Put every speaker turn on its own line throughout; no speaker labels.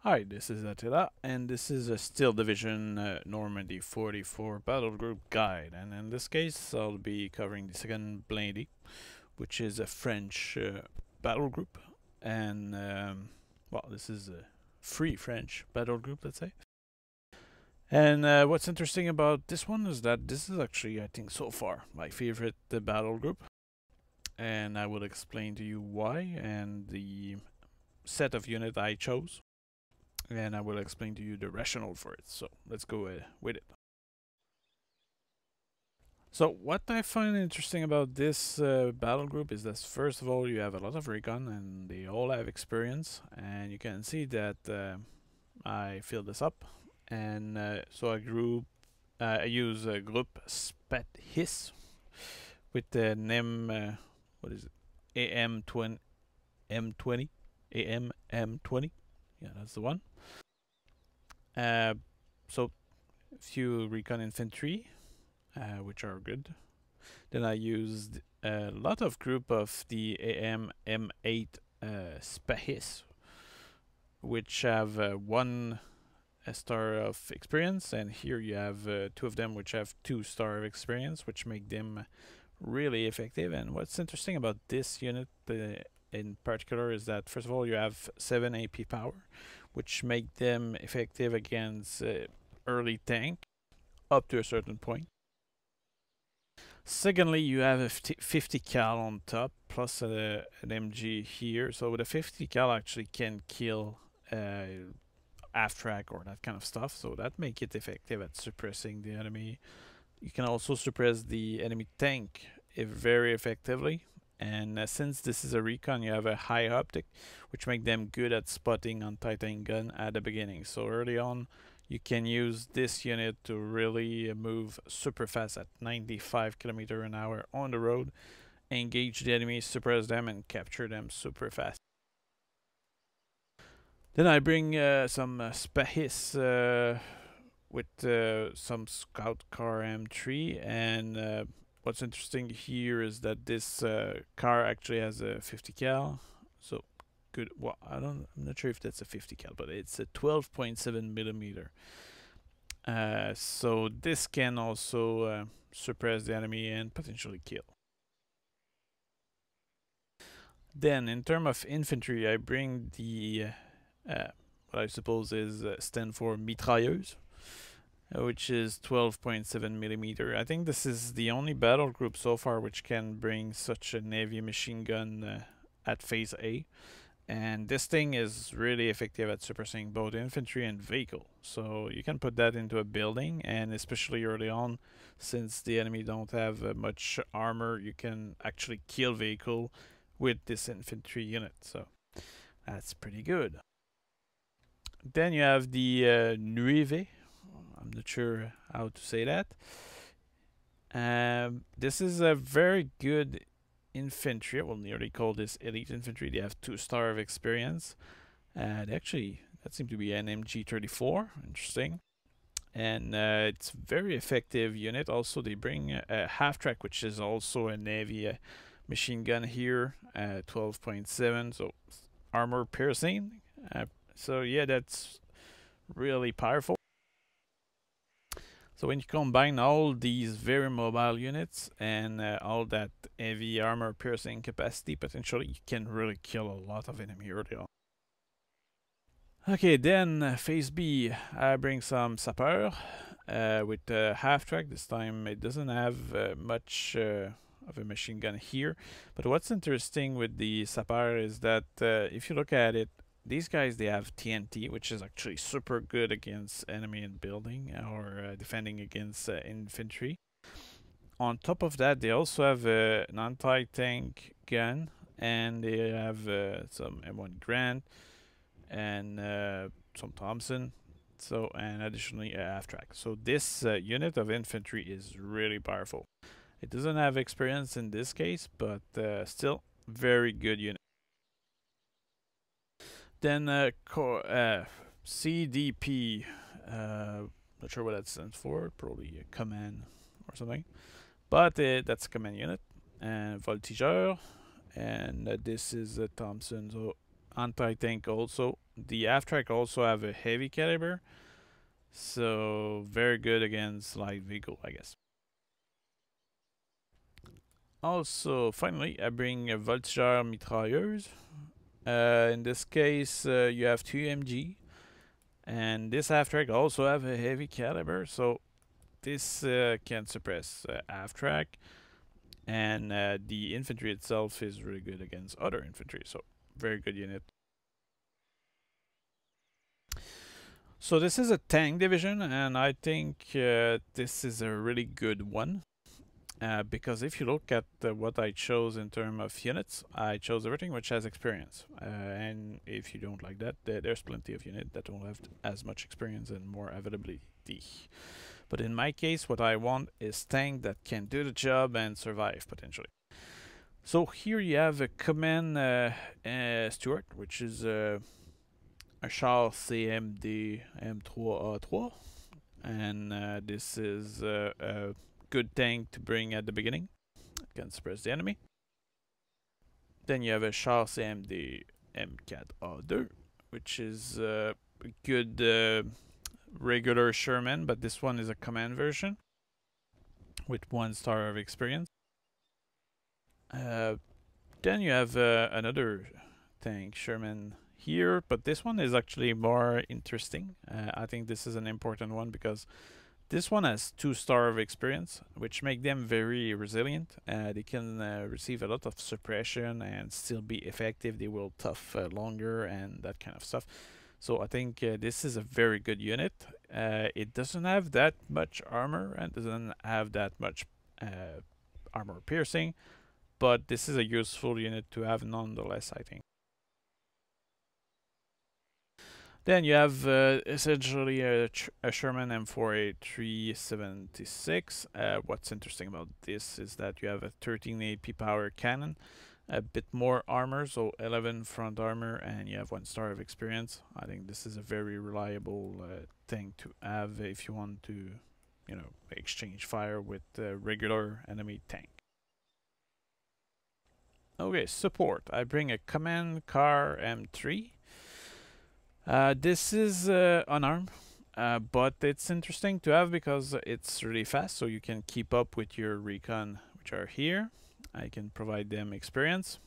Hi, this is Attila, and this is a Steel Division Normandy 44 Battlegroup Guide. And in this case, I'll be covering the second Blindé, which is a French battle group. And, well, this is a free French battle group, let's say. And what's interesting about this one is that this is actually, I think, so far my favorite battle group. And I will explain to you why and the set of unit I chose. And I will explain to you the rationale for it. So let's go with it. So what I find interesting about this battle group is that first of all you have a lot of recon and they all have experience, and you can see that I filled this up, and so I use group SPAT-HIS with the NEM what is it, AM20 M20 AM-M20, yeah, that's the one. So few recon infantry, which are good. Then I used a lot of group of the AM-M8 SPA-HIS, which have one star of experience, and here you have two of them which have 2 star of experience, which make them really effective. And what's interesting about this unit in particular is that first of all you have 7 AP power, which make them effective against early tank up to a certain point. Secondly, you have a 50 cal on top plus an MG here, so with a 50 cal actually can kill half track or that kind of stuff, so that make it effective at suppressing the enemy. You can also suppress the enemy tank very effectively, and since this is a recon, you have a high optic, which make them good at spotting on Titan gun at the beginning. So early on, you can use this unit to really move super fast at 95 km/h on the road, engage the enemy, suppress them, and capture them super fast. Then I bring some SPA-HIS with some Scout Car M3, and what's interesting here is that this car actually has a 50 cal, so good. Well, I'm not sure if that's a 50 cal, but it's a 12.7 millimeter. So this can also suppress the enemy and potentially kill. Then, in terms of infantry, I bring the what I suppose is stand for mitrailleuse, which is 12.7 millimeter. I think this is the only battle group so far which can bring such a heavy machine gun at phase A. And this thing is really effective at suppressing both infantry and vehicle. So you can put that into a building, and especially early on, since the enemy don't have much armor, you can actually kill vehicle with this infantry unit. So that's pretty good. Then you have the Nueve. I'm not sure how to say that. This is a very good infantry. We'll nearly call this elite infantry. They have 2 star of experience. Actually, that seemed to be an MG34. Interesting. And it's very effective unit. Also, they bring a half track, which is also a Navy machine gun here, 12.7. So armor piercing. So yeah, that's really powerful. So when you combine all these very mobile units and all that heavy armor piercing capacity, potentially you can really kill a lot of enemy early on. Okay, then phase B, I bring some sapeur with half track. This time it doesn't have much of a machine gun here. But what's interesting with the sapeur is that if you look at it, these guys, they have TNT, which is actually super good against enemy in building or defending against infantry. On top of that, they also have an anti-tank gun, and they have some M1 Grant and some Thompson. So, and additionally a half track. So this unit of infantry is really powerful. It doesn't have experience in this case, but still very good unit. Then CDP, not sure what that stands for, probably a command or something, but that's a command unit. And Voltigeur, and this is a Thompson. So anti-tank also. The half-track also have a heavy caliber, so very good against light vehicle, I guess. Also, finally, I bring a voltigeur mitrailleuse. In this case, you have 2 MG, and this half-track also have a heavy caliber, so this can suppress half-track, and the infantry itself is really good against other infantry, so very good unit. So this is a tank division, and I think this is a really good one. Because if you look at what I chose in terms of units, I chose everything which has experience. And if you don't like that, there's plenty of units that don't have as much experience and more availability. But in my case, what I want is tank that can do the job and survive potentially. So here you have a command Stuart, which is a char CMD M3A3, and this is a good tank to bring at the beginning. It can suppress the enemy. Then you have a char CMD M4A2, which is a good regular Sherman, but this one is a command version with 1 star of experience. Then you have another tank Sherman here, but this one is actually more interesting. I think this is an important one because this one has 2 star of experience, which make them very resilient. They can receive a lot of suppression and still be effective. They will tough longer and that kind of stuff. So I think this is a very good unit. It doesn't have that much armor and doesn't have that much armor piercing, but this is a useful unit to have nonetheless, I think. Then you have essentially a Sherman M4A376. What's interesting about this is that you have a 13 AP power cannon, a bit more armor, so 11 front armor, and you have 1 star of experience. I think this is a very reliable thing to have if you want to, you know, exchange fire with a regular enemy tank. Okay, support. I bring a command car M3. This is unarmed, but it's interesting to have because it's really fast, so you can keep up with your recon, which are here. I can provide them experience,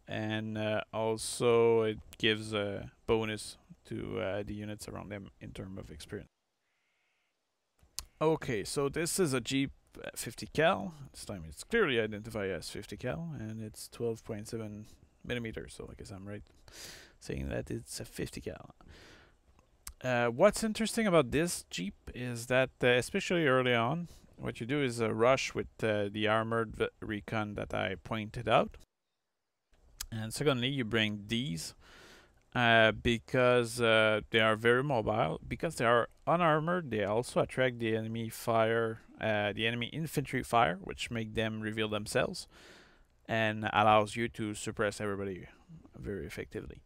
and also it gives a bonus to the units around them in terms of experience. Okay, so this is a Jeep 50 cal. This time it's clearly identified as 50 cal, and it's 12.7 millimeters, so I guess I'm right saying that it's a 50 cal. What's interesting about this Jeep is that, especially early on, what you do is a rush with the armored recon that I pointed out. And secondly, you bring these because they are very mobile. Because they are unarmored, they also attract the enemy fire, the enemy infantry fire, which make them reveal themselves and allows you to suppress everybody very effectively.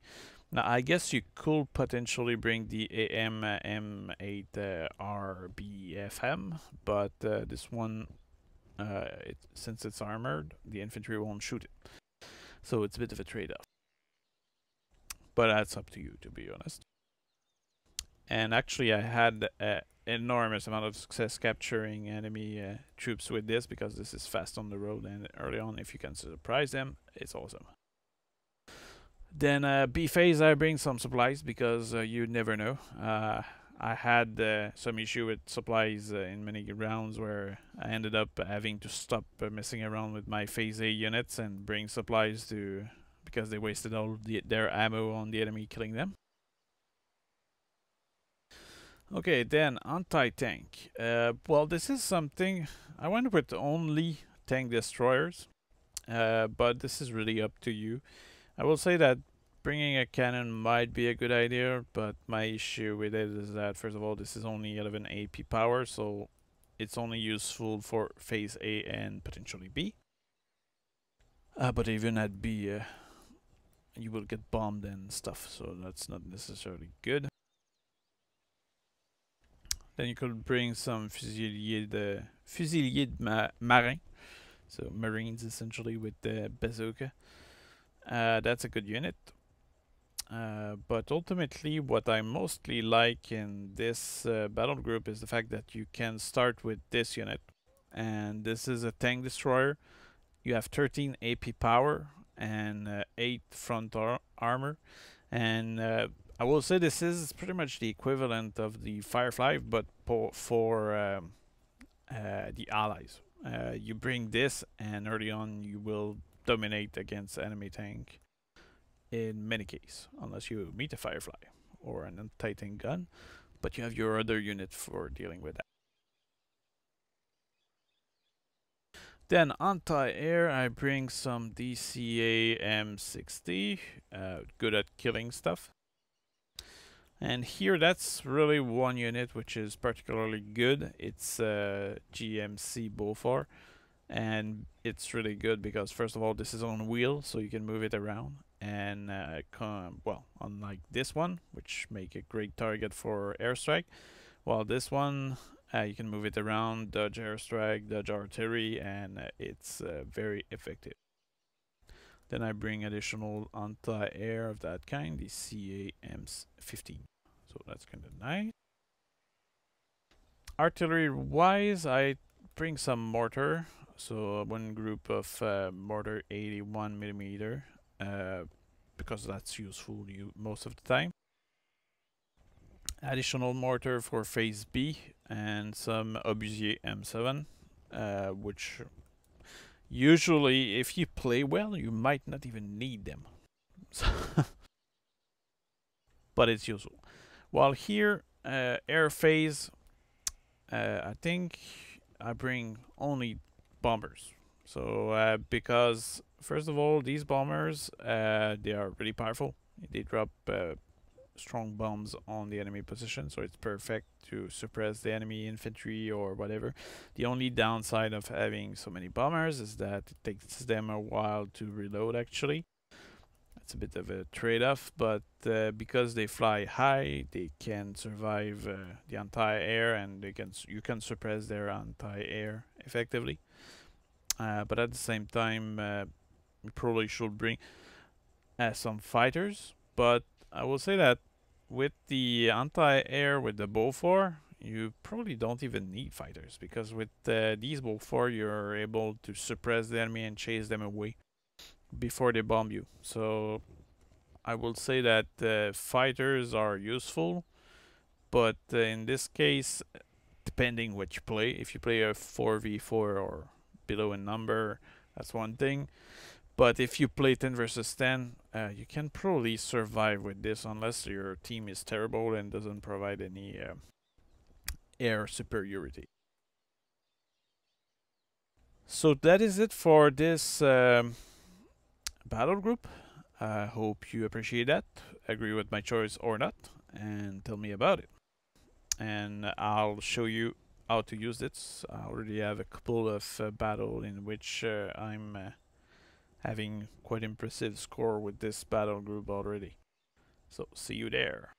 Now, I guess you could potentially bring the AM M8 RBFM, but this one, since it's armored, the infantry won't shoot it. So it's a bit of a trade-off. But that's up to you, to be honest. And actually, I had an enormous amount of success capturing enemy troops with this because this is fast on the road, and early on, if you can surprise them, it's awesome. Then B phase, I bring some supplies because you never know. I had some issue with supplies in many rounds where I ended up having to stop messing around with my phase A units and bring supplies to because they wasted all their ammo on the enemy killing them. Okay, then anti-tank. Well, this is something I went with only tank destroyers, but this is really up to you. I will say that bringing a cannon might be a good idea, but my issue with it is that, first of all, this is only 11 AP power, so it's only useful for phase A and potentially B. But even at B, you will get bombed and stuff, so that's not necessarily good. Then you could bring some fusiliers de marins, so marines essentially with the bazooka. That's a good unit. But ultimately, what I mostly like in this battle group is the fact that you can start with this unit. And this is a tank destroyer. You have 13 AP power and 8 front armor. And I will say this is pretty much the equivalent of the Firefly, but for the allies. You bring this, and early on you will dominate against enemy tank in many cases, unless you meet a Firefly or an anti-tank gun, but you have your other unit for dealing with that. Then anti-air, I bring some DCA M60, good at killing stuff. And here, that's really one unit which is particularly good. It's GMC Beaufort, and it's really good because first of all, this is on wheel, so you can move it around. And well, unlike this one, which make a great target for airstrike, while this one you can move it around, dodge airstrike, dodge artillery, and it's very effective. Then I bring additional anti-air of that kind, the CAM-15. So that's kind of nice. Artillery-wise, I bring some mortar. So one group of mortar 81mm, because that's useful most of the time. Additional mortar for phase B and some Obusier M7, which usually, if you play well, you might not even need them. But it's useful. While here, air phase, I think I bring only bombers. So because first of all, these bombers they are really powerful. They drop strong bombs on the enemy position, so it's perfect to suppress the enemy infantry or whatever. The only downside of having so many bombers is that it takes them a while to reload actually. It's a bit of a trade-off, but because they fly high, they can survive the anti-air, and you can suppress their anti-air effectively. But at the same time, you probably should bring some fighters. But I will say that with the anti-air, with the Beaufort, you probably don't even need fighters, because with these Beaufort, you're able to suppress the enemy and chase them away before they bomb you. So I will say that fighters are useful, but in this case, depending what you play, if you play a 4v4 or below in number, that's one thing. But if you play 10 versus 10, you can probably survive with this unless your team is terrible and doesn't provide any air superiority. So that is it for this battle group. I hope you appreciate that, agree with my choice or not, and tell me about it. And I'll show you how to use it. I already have a couple of battles in which I'm having quite impressive score with this battle group already. So see you there.